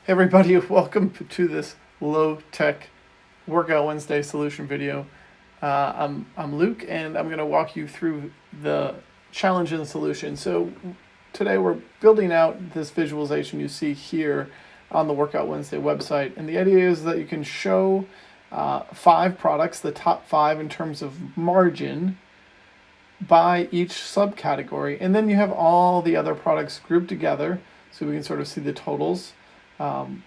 Everybody, welcome to this low-tech Workout Wednesday solution video. I'm Luke, and I'm going to walk you through the challenge and the solution. So today we're building out this visualization you see here on the Workout Wednesday website, and the idea is that you can show 5 products, the top 5 in terms of margin, by each subcategory, and then you have all the other products grouped together so we can sort of see the totals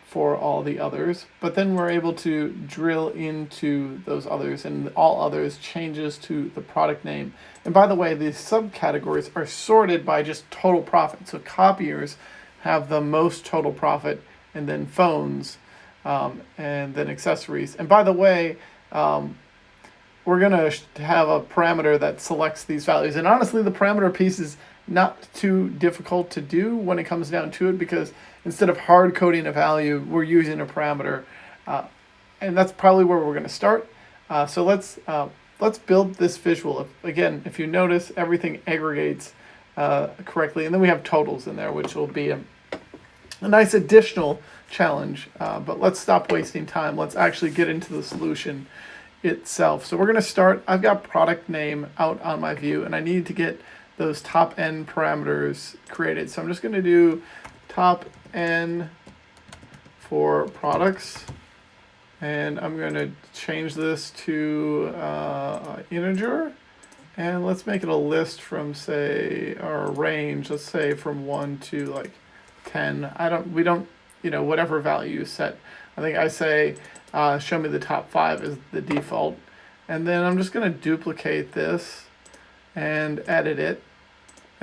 for all the others, but then we're able to drill into those others, and all others changes to the product name. And by the way, these subcategories are sorted by just total profit. So copiers have the most total profit, and then phones, and then accessories. And by the way, we're going to have a parameter that selects these values. And honestly, the parameter piece is not too difficult to do when it comes down to it, because instead of hard coding a value, we're using a parameter. And that's probably where we're going to start. So let's build this visual. Again, if you notice, everything aggregates correctly. And then we have totals in there, which will be a nice additional challenge. But let's stop wasting time. Let's actually get into the solution itself. So we're going to start. I've got product name out on my view, and I need to get those top n parameters created. So I'm just going to do top n for products, and I'm going to change this to integer, and let's make it a list from, say, or a range, let's say from 1 to like 10. We don't, whatever value you set. I think I say show me the top 5 is the default, and then I'm just going to duplicate this and edit it,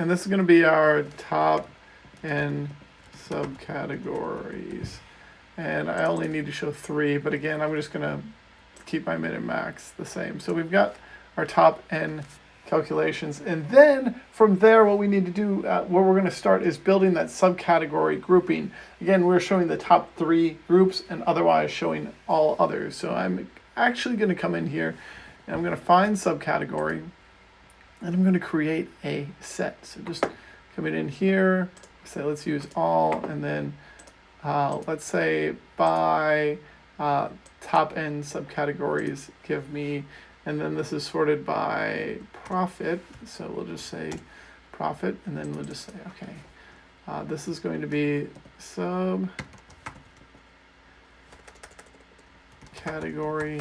and this is going to be our top n subcategories, and I only need to show 3, but again, I'm just going to keep my min and max the same. So we've got our top n calculations, and then from there what we need to do, where we're going to start, is building that subcategory grouping. Again, we're showing the top 3 groups and otherwise showing all others. So I'm actually going to come in here and I'm going to find subcategory, and I'm going to create a set. So just coming in here, say let's use all, and then let's say by top n subcategories give me, and then this is sorted by profit, so we'll just say profit, and then we'll just say, okay, this is going to be category,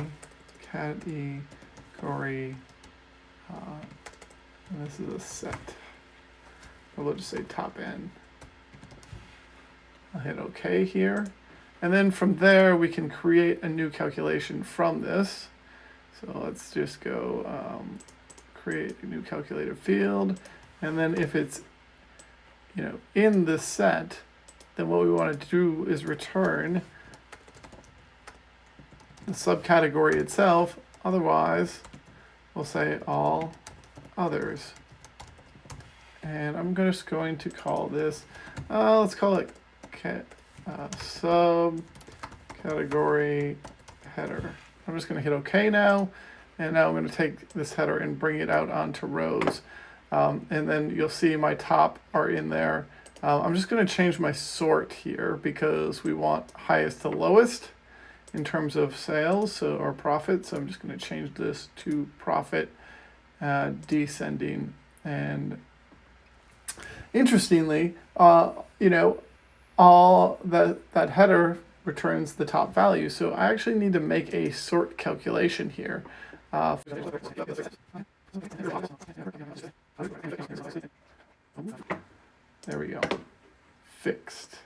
and this is a set. Or we'll just say top n. I'll hit OK here, and then from there we can create a new calculation from this. So let's just go create a new calculator field, and then if it's in this set, then what we want to do is return the subcategory itself. Otherwise, we'll say all others, and I'm just going to call this, let's call it subcategory header. I'm just going to hit OK now, and now I'm going to take this header and bring it out onto rows, and then you'll see my top are in there. I'm just going to change my sort here because we want highest to lowest in terms of sales, or profit. So I'm just going to change this to profit descending. And interestingly, all that header returns the top value. So I actually need to make a sort calculation here. There we go. Fixed.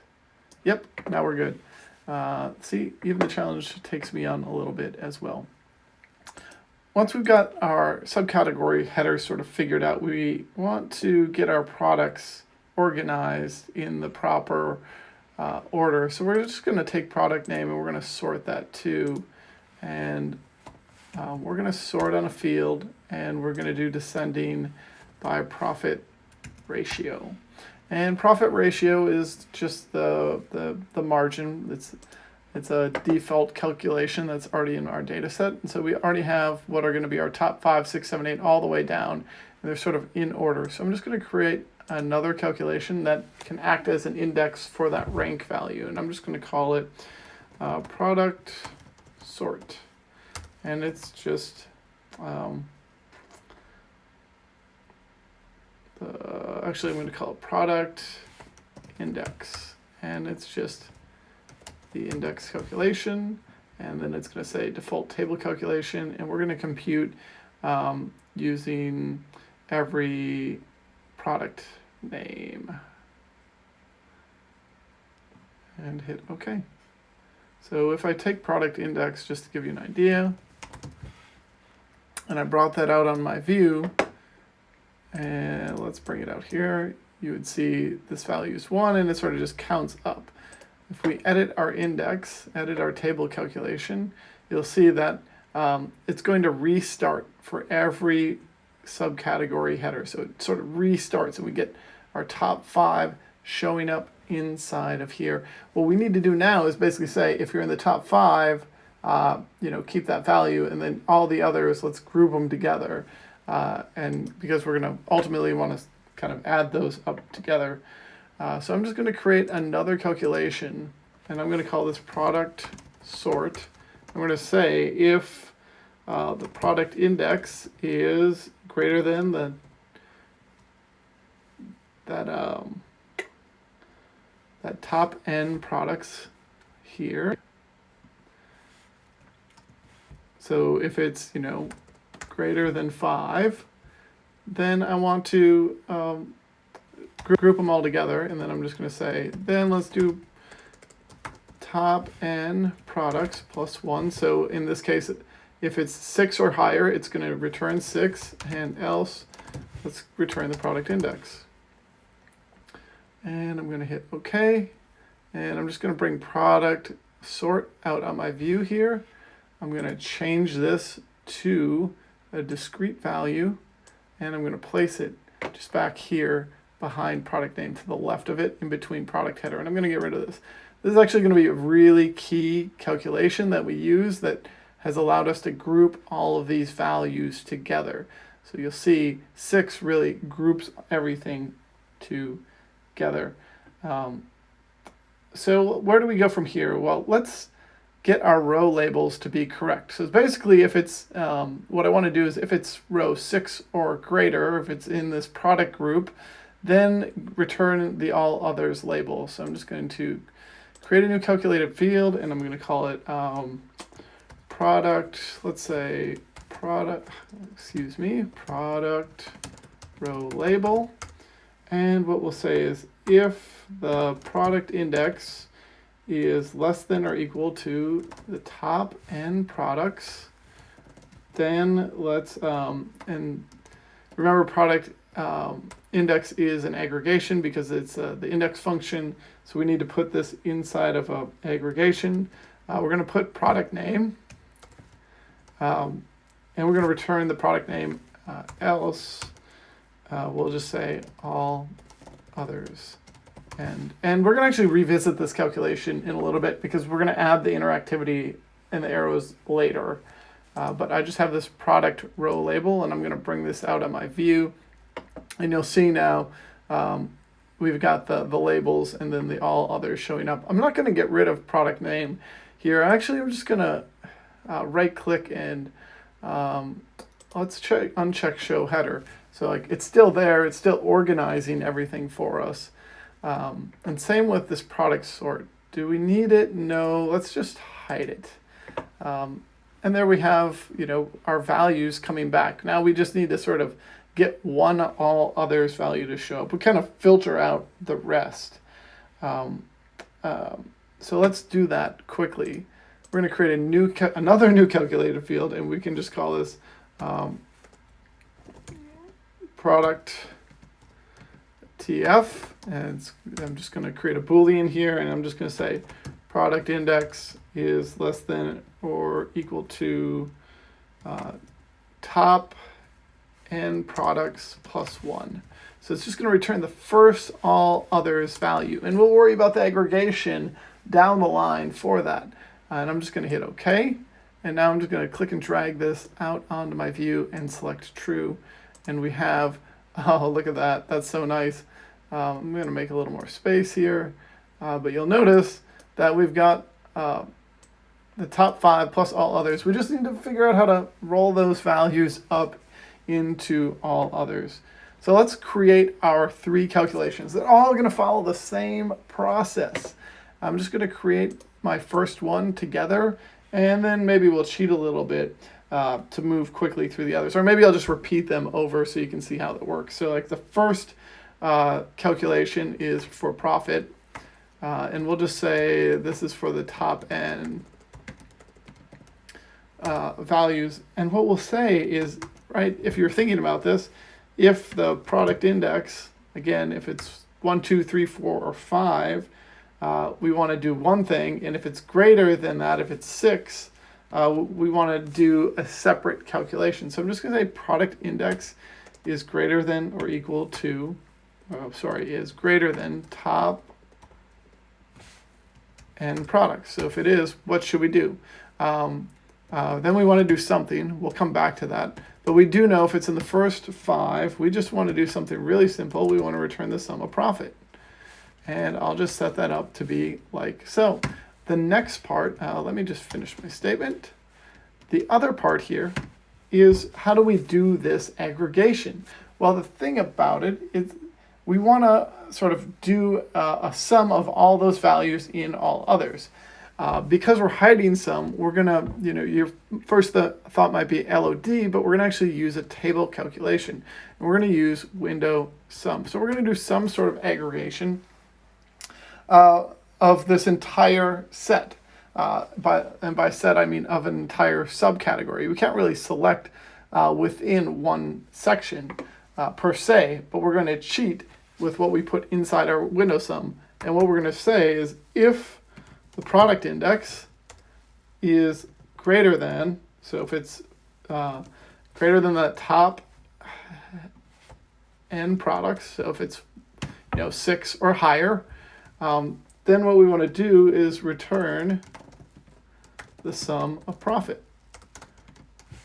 Yep, now we're good. See, even the challenge takes me on a little bit as well. Once we've got our subcategory header sort of figured out, we want to get our products organized in the proper order. So we're just going to take product name and we're going to sort that too. And we're going to sort on a field, and we're going to do descending by profit ratio. And profit ratio is just the margin. It's a default calculation that's already in our data set. And so we already have what are going to be our top 5, 6, 7, 8 all the way down. And they're sort of in order. So I'm just going to create another calculation that can act as an index for that rank value. And I'm just going to call it product sort. And it's just actually I'm going to call it product index. And it's just the index calculation. And then it's going to say default table calculation. And we're going to compute using every product name. And hit OK. So if I take product index, just to give you an idea, and I brought that out on my view, and let's bring it out here, you would see this value is 1, and it sort of just counts up. If we edit our index, edit our table calculation, you'll see that it's going to restart for every subcategory header. So it sort of restarts, and we get our top 5 showing up inside of here. What we need to do now is basically say, if you're in the top 5, keep that value, and then all the others, let's group them together. And because we're going to ultimately want to kind of add those up together. So I'm just going to create another calculation, and I'm going to call this product sort. I'm going to say if the product index is greater than that top n products here. So if it's greater than 5, then I want to group them all together, and then I'm just going to say, then let's do top n products plus 1. So in this case, if it's 6 or higher, it's going to return 6, and else let's return the product index. And I'm going to hit OK, and I'm just going to bring product sort out on my view here. I'm going to change this to a discrete value, and I'm going to place it just back here behind product name, to the left of it, in between product header, and I'm going to get rid of this. This is actually going to be a really key calculation that we use that has allowed us to group all of these values together. So you'll see 6 really groups everything together. So where do we go from here? Well, let's get our row labels to be correct. So basically, if it's what I want to do is if it's row 6 or greater, if it's in this product group, then return the all others label. So I'm just going to create a new calculated field, and I'm going to call it product, let's say product row label. And what we'll say is if the product index is less than or equal to the top n products, then let's, and remember product index is an aggregation because it's the index function, so we need to put this inside of a aggregation. We're going to put product name, and we're going to return the product name, else we'll just say all others. And we're going to actually revisit this calculation in a little bit because we're going to add the interactivity and the arrows later. But I just have this product row label, and I'm going to bring this out on my view. And you'll see now we've got the labels and then the all others showing up. I'm not going to get rid of product name here. Actually, I'm just going to right click and let's uncheck show header. So like it's still there. It's still organizing everything for us. And same with this product sort. Do we need it? No, let's just hide it. And there we have, our values coming back. Now we just need to sort of get one all others value to show up. We kind of filter out the rest. So let's do that quickly. We're going to create another new calculated field, and we can just call this product TF, and I'm just going to create a Boolean here, and I'm just going to say product index is less than or equal to top n products plus 1. So it's just going to return the first all others value, and we'll worry about the aggregation down the line for that. And I'm just going to hit OK, and now I'm just going to click and drag this out onto my view and select true, and we have, oh, look at that, that's so nice. I'm going to make a little more space here, but you'll notice that we've got the top 5 plus all others. We just need to figure out how to roll those values up into all others. So let's create our 3 calculations. They're all going to follow the same process. I'm just going to create my first one together, and then maybe we'll cheat a little bit to move quickly through the others. Or maybe I'll just repeat them over so you can see how that works. So like the first calculation is for profit, and we'll just say this is for the top n values. And what we'll say is, right, if you're thinking about this, if the product index, again, if it's 1, 2, 3, 4, or 5, we want to do one thing, and if it's greater than that, if it's 6, we want to do a separate calculation. So I'm just going to say product index is greater than or equal to, is greater than top n products. So if it is, what should we do? Then we want to do something. We'll come back to that. But we do know if it's in the first 5, we just want to do something really simple. We want to return the sum of profit. And I'll just set that up to be like so. The next part, let me just finish my statement. The other part here is how do we do this aggregation? Well, the thing about it is we want to sort of do a sum of all those values in all others. Because we're hiding some, we're going to, your first thought might be LOD, but we're going to actually use a table calculation. And we're going to use window sum. So we're going to do some sort of aggregation of this entire set. By set, I mean of an entire subcategory. We can't really select within one section per se, but we're going to cheat with what we put inside our window sum. And what we're going to say is if the product index is greater than, so if it's greater than the top n products, so if it's 6 or higher, then what we want to do is return the sum of profit.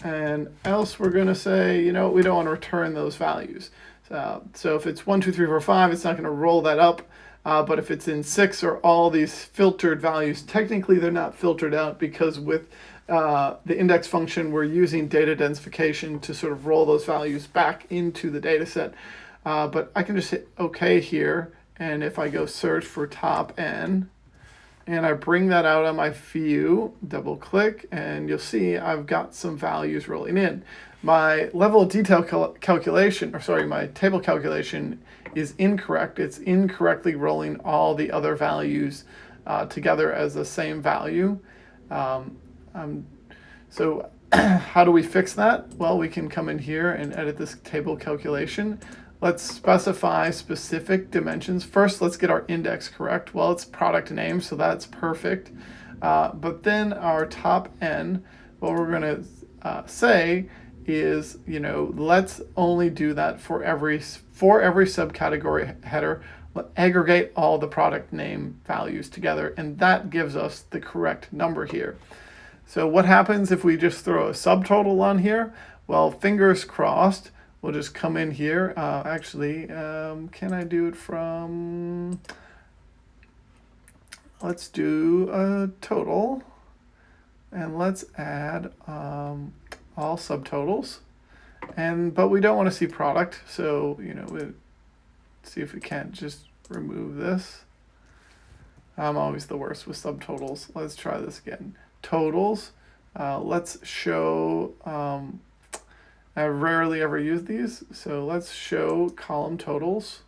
And else we're going to say, we don't want to return those values. So if it's 1, 2, 3, 4, 5, it's not going to roll that up. But if it's in 6 or all these filtered values, technically they're not filtered out because with the index function, we're using data densification to sort of roll those values back into the data set. But I can just hit OK here. And if I go search for top n, and I bring that out on my view, double click, and you'll see I've got some values rolling in. My level of detail calculation, my table calculation is incorrect. It's incorrectly rolling all the other values together as the same value. So how do we fix that? Well, we can come in here and edit this table calculation. Let's specify specific dimensions. First, let's get our index correct. Well, it's product name, so that's perfect. But then our top n, what we're going to say is, let's only do that for every subcategory header. Let's aggregate all the product name values together, and that gives us the correct number here. So what happens if we just throw a subtotal on here? Well, fingers crossed. We'll just come in here. Can I do it from, let's do a total, and let's add all subtotals. But we don't want to see product, so, we'll see if we can't just remove this. I'm always the worst with subtotals. Let's try this again. Totals. Let's show, I rarely ever use these, so let's show column totals.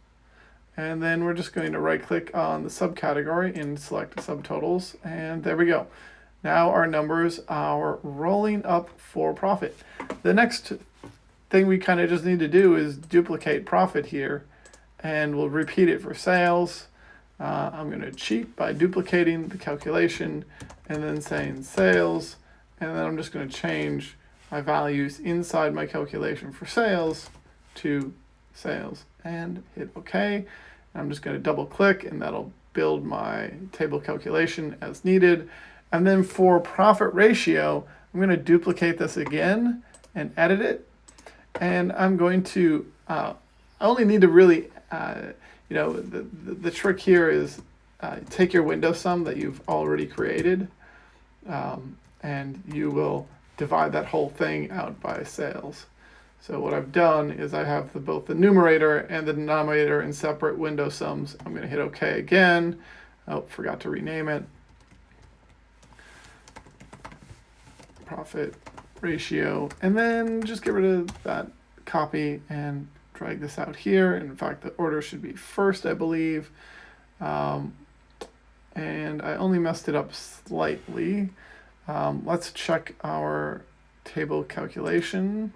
And then we're just going to right click on the subcategory and select subtotals, and there we go. Now our numbers are rolling up for profit. The next thing we kind of just need to do is duplicate profit here, and we'll repeat it for sales. I'm going to cheat by duplicating the calculation and then saying sales, and then I'm just going to change my values inside my calculation for sales to sales and hit OK. I'm just going to double click, and that'll build my table calculation as needed. And then for profit ratio, I'm going to duplicate this again and edit it. And I'm going to, I only need to really, you know, the trick here is take your window sum that you've already created, and you will divide that whole thing out by sales. So what I've done is I have both the numerator and the denominator in separate window sums. I'm going to hit OK again. Oh, forgot to rename it. Profit ratio, and then just get rid of that copy and drag this out here. And in fact, the order should be first, I believe. And I only messed it up slightly. Let's check our table calculation.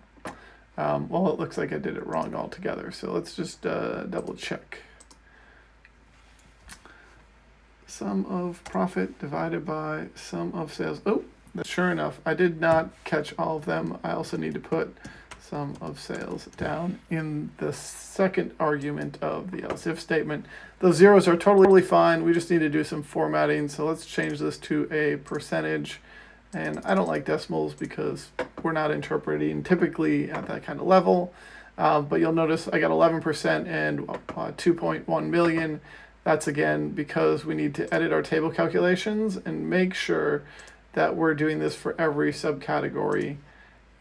Well, it looks like I did it wrong altogether. So let's just double check. Sum of profit divided by sum of sales. Oh, sure enough, I did not catch all of them. I also need to put sum of sales down in the second argument of the else if statement. Those zeros are totally fine. We just need to do some formatting. So let's change this to a percentage. And I don't like decimals because we're not interpreting typically at that kind of level. But you'll notice I got 11% and 2.1 million. That's again because we need to edit our table calculations and make sure that we're doing this for every subcategory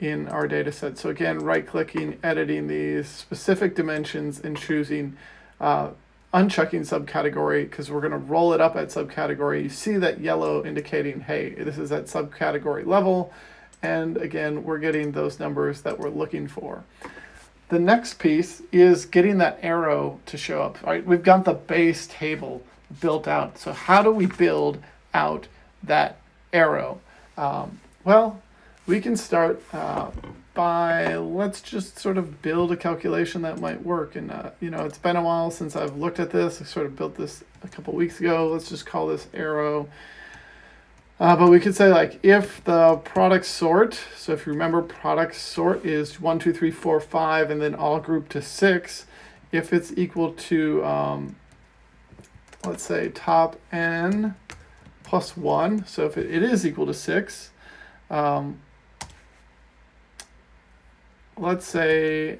in our data set. So again, right-clicking, editing these specific dimensions and choosing unchecking subcategory, because we're going to roll it up at subcategory. You see that yellow indicating, hey, this is at subcategory level. And again, we're getting those numbers that we're looking for. The next piece is getting that arrow to show up. All right, we've got the base table built out. So how do we build out that arrow? Well, we can start by, let's just sort of build a calculation that might work. And, you know, it's been a while since I've looked at this. I sort of built this a couple weeks ago. Let's just call this arrow. But we could say, like, if the product sort, so if you remember, product sort is 1, 2, 3, 4, 5, and then all grouped to 6. If it's equal to, let's say, top n plus 1, so if it is equal to 6, let's say,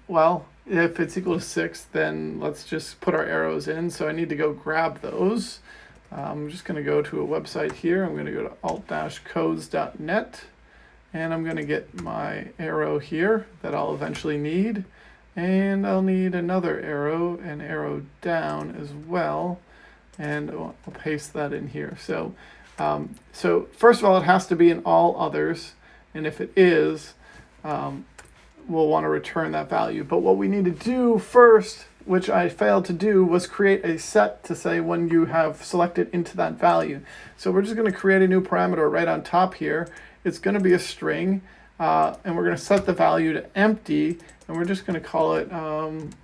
well, if it's equal to 6, then let's just put our arrows in. So I need to go grab those. I'm just going to go to a website here. I'm going to go to alt-codes.net, and I'm going to get my arrow here that I'll eventually need. And I'll need another arrow, an arrow down as well. And I'll paste that in here. So, so first of all, it has to be in all others. And if it is, we'll want to return that value. But what we need to do first, which I failed to do, was create a set to say when you have selected into that value. So we're just going to create a new parameter right on top here. It's going to be a string, and we're going to set the value to empty, and we're just going to call it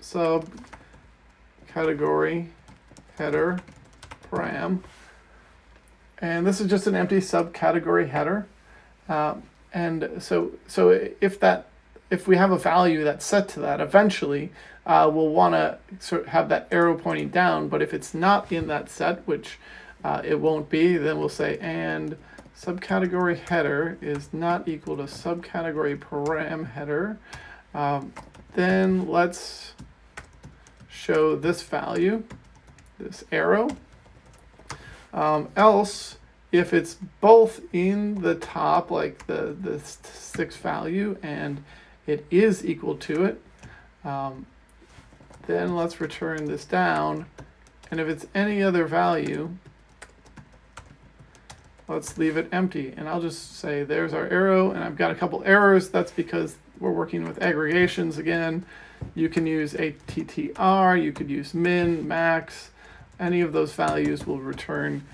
subcategory header param. And this is just an empty subcategory header. And so if we have a value that's set to that, eventually we'll want to sort of have that arrow pointing down. But if it's not in that set, which it won't be, then we'll say and subcategory header is not equal to subcategory param header. Then let's show this value, this arrow. Else, if it's both in the top, like the 6 value, and it is equal to it, then let's return this down. And if it's any other value, let's leave it empty. And I'll just say there's our arrow, and I've got a couple errors. That's because we're working with aggregations again. You can use ATTR, you could use min, max. Any of those values will return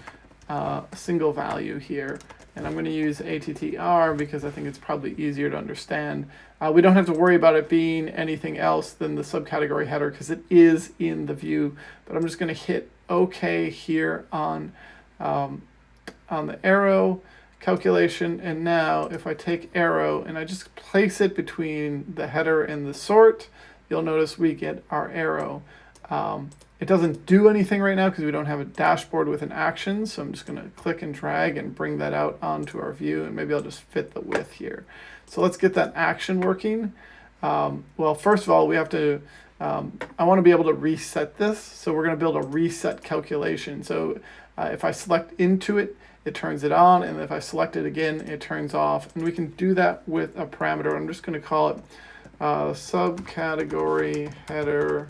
a single value here. And I'm going to use ATTR because I think it's probably easier to understand. We don't have to worry about it being anything else than the subcategory header because it is in the view. But I'm just going to hit OK here on the arrow calculation. And now if I take arrow and I just place it between the header and the sort, you'll notice we get our arrow. It doesn't do anything right now because we don't have a dashboard with an action. So I'm just going to click and drag and bring that out onto our view. And maybe I'll just fit the width here. So let's get that action working. Well, first of all, we have to I want to be able to reset this. So we're going to build a reset calculation. So if I select into it, it turns it on. And if I select it again, it turns off. And we can do that with a parameter. I'm just going to call it subcategory header.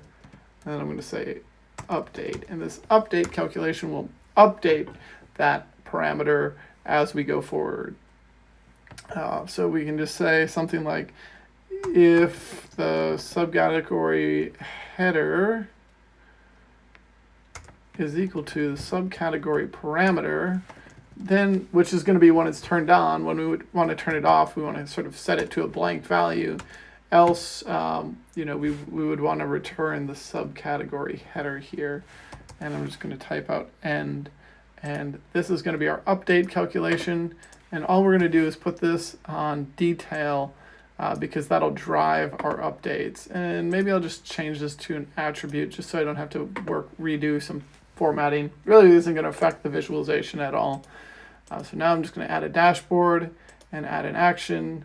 And I'm going to say update. And this update calculation will update that parameter as we go forward. So we can just say something like, if the subcategory header is equal to the subcategory parameter, then, which is going to be when it's turned on. When we would want to turn it off, we want to sort of set it to a blank value. Else, we would want to return the subcategory header here. And I'm just going to type out end. And this is going to be our update calculation. And all we're going to do is put this on detail because that'll drive our updates. And maybe I'll just change this to an attribute just so I don't have to redo some formatting. Really isn't going to affect the visualization at all. So now I'm just going to add a dashboard and add an action.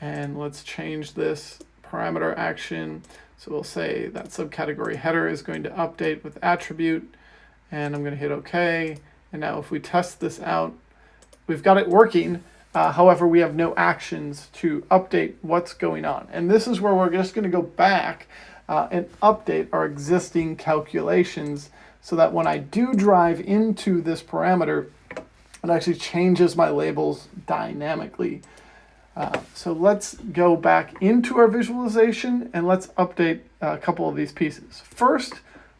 And let's change this parameter action. So we'll say that subcategory header is going to update with attribute. And I'm going to hit OK. And now if we test this out, we've got it working. However, we have no actions to update what's going on. And this is where we're just going to go back and update our existing calculations so that when I do drive into this parameter, it actually changes my labels dynamically. So let's go back into our visualization and let's update a couple of these pieces. First,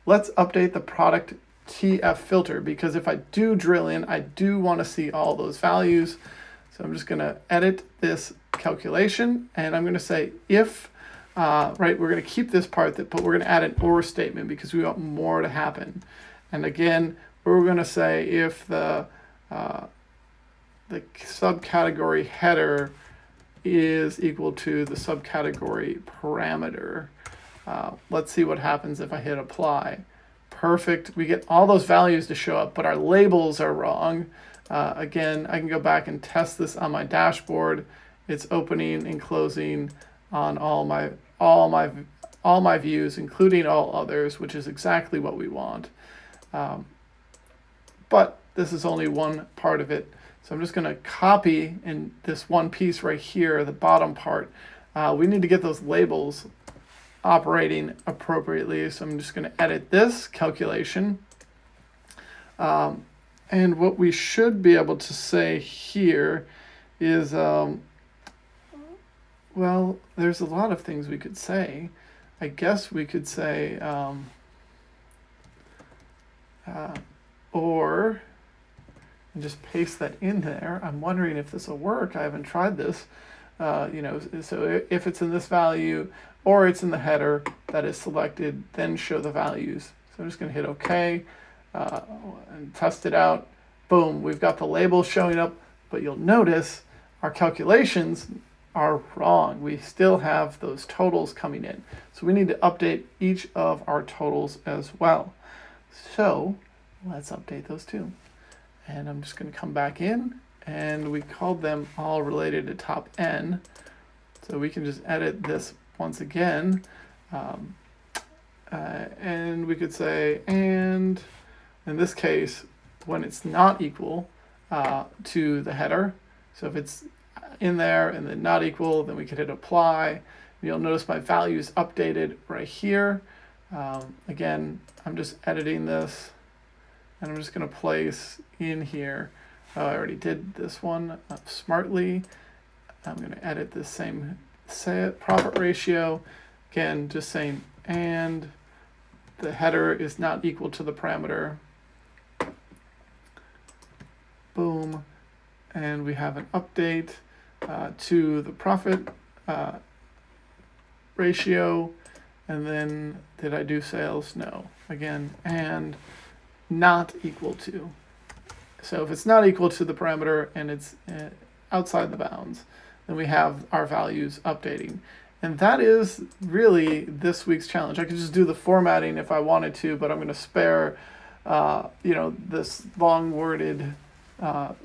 let's update the product TF filter, because if I do drill in, I do want to see all those values. So I'm just going to edit this calculation and I'm going to say if, we're going to keep this part, but we're going to add an or statement because we want more to happen. And again, we're going to say if the subcategory header is equal to the subcategory parameter. Let's see what happens if I hit apply. Perfect. We get all those values to show up, but our labels are wrong. Again, I can go back and test this on my dashboard. It's opening and closing on all my views, including all others, which is exactly what we want. But this is only one part of it. So I'm just going to copy in this one piece right here, the bottom part. We need to get those labels operating appropriately. So I'm just going to edit this calculation. And what we should be able to say here is, well, there's a lot of things we could say. I guess we could say, or, and just paste that in there. I'm wondering if this will work. I haven't tried this. So if it's in this value or it's in the header that is selected, then show the values. So I'm just going to hit OK and test it out. Boom, we've got the label showing up, but you'll notice our calculations are wrong. We still have those totals coming in. So we need to update each of our totals as well. So let's update those too. And I'm just going to come back in, and we called them all related to top N. So we can just edit this once again. And we could say, and in this case, when it's not equal to the header, so if it's in there and then not equal, then we could hit apply. You'll notice my values updated right here. Again, I'm just editing this, and I'm just going to place in here. I already did this one smartly. I'm going to edit this same profit ratio. Again, just saying, and the header is not equal to the parameter. Boom. And we have an update to the profit ratio. And then did I do sales? No. Again, and not equal to. So if it's not equal to the parameter and it's outside the bounds, then we have our values updating. And that is really this week's challenge. I could just do the formatting if I wanted to, but I'm going to spare, this long-worded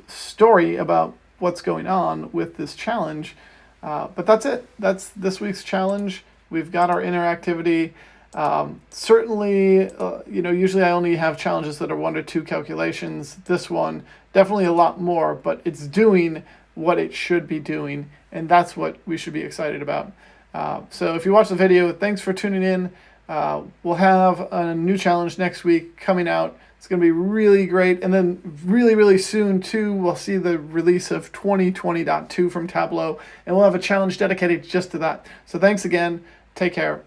story about what's going on with this challenge. But that's it. That's this week's challenge. We've got our interactivity. Certainly, usually I only have challenges that are 1 to 2 calculations. This one, definitely a lot more, but it's doing what it should be doing, and that's what we should be excited about. So if you watch the video, thanks for tuning in. We'll have a new challenge next week coming out. It's going to be really great. And then really, really soon, too, we'll see the release of 2020.2 from Tableau, and we'll have a challenge dedicated just to that. So thanks again. Take care.